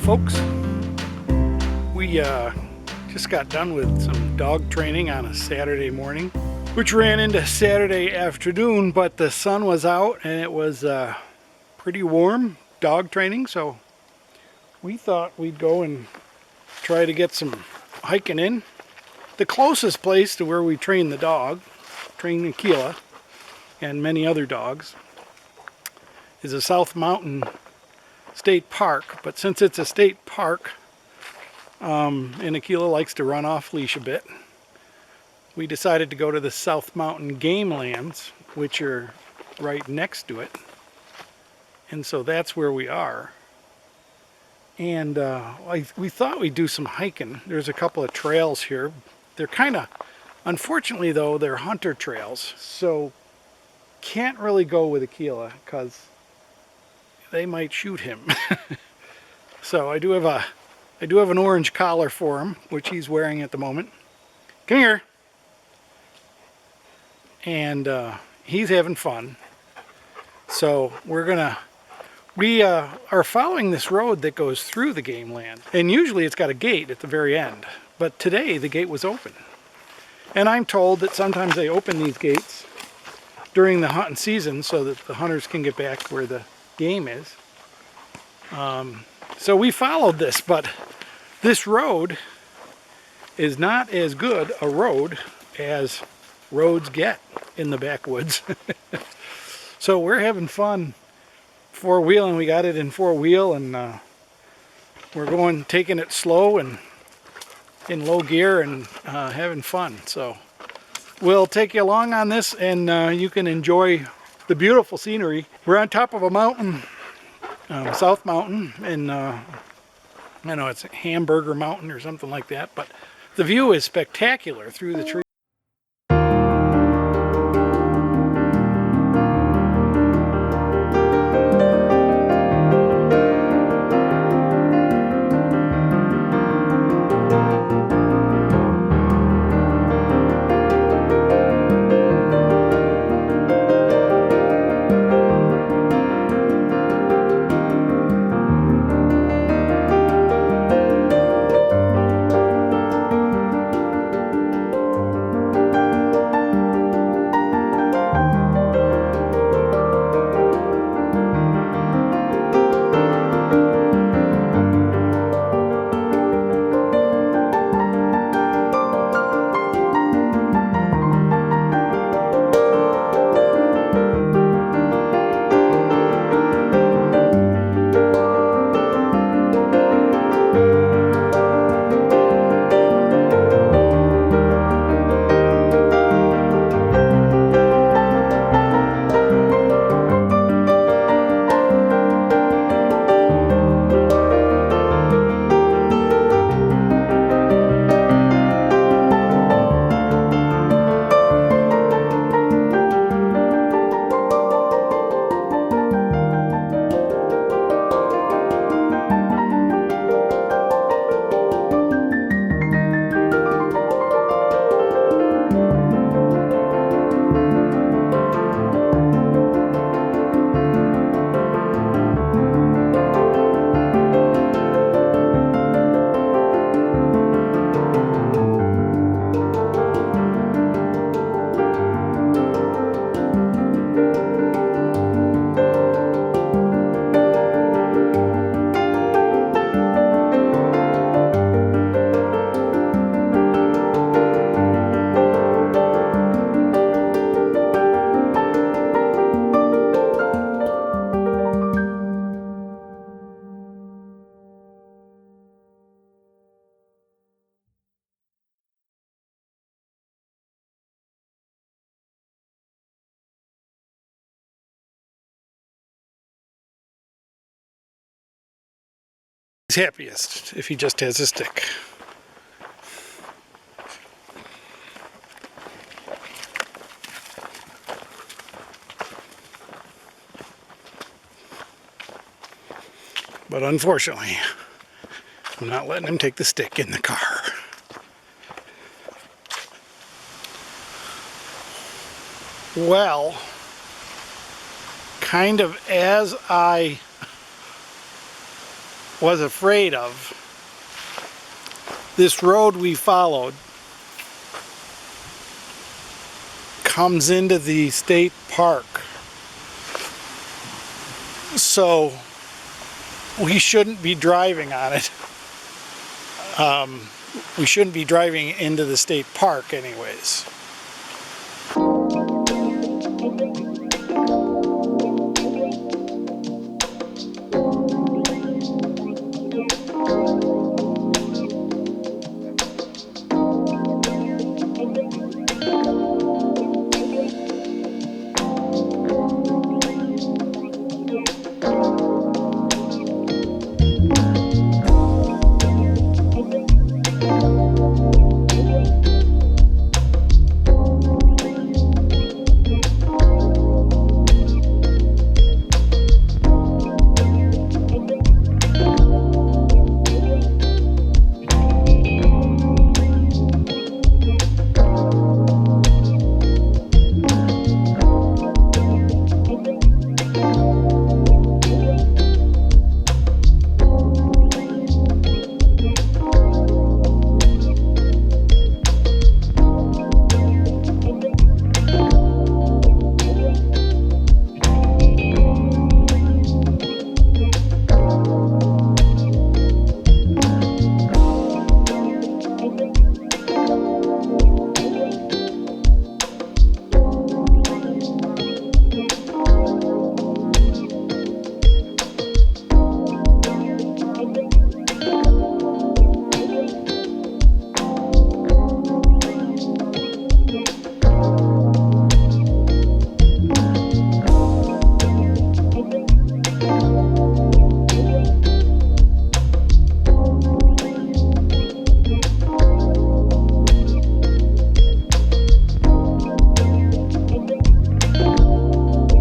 folks. We just got done with some dog training on a Saturday morning, which ran into Saturday afternoon, but the sun was out and it was pretty warm dog training, so we thought we'd go and try to get some hiking in. The closest place to where we train the dog, train Aquila and many other dogs, is a South Mountain State Park, but since it's a state park and Aquila likes to run off leash a bit, we decided to go to the South Mountain gamelands, which are right next to it, and so that's where we are. And we thought we'd do some hiking. There's a couple of trails here. They're kind of, unfortunately though, they're hunter trails, so can't really go with Aquila because they might shoot him. So I do have an orange collar for him, which he's wearing at the moment. Come here. And he's having fun. So we are following this road that goes through the game land. And usually it's got a gate at the very end. But today the gate was open. And I'm told that sometimes they open these gates during the hunting season so that the hunters can get back where the game is. So we followed this, but this road is not as good a road as roads get in the backwoods. So we're having fun four-wheeling. We got it in four-wheel, and we're taking it slow and in low gear and having fun. So we'll take you along on this, and you can enjoy the beautiful scenery. We're on top of a mountain, South Mountain, and I know it's Hamburger Mountain or something like that, but the view is spectacular through the trees. Happiest if he just has a stick. But unfortunately, I'm not letting him take the stick in the car. Well, kind of as I was afraid of. This road we followed comes into the state park. So we shouldn't be driving on it. We shouldn't be driving into the state park anyways.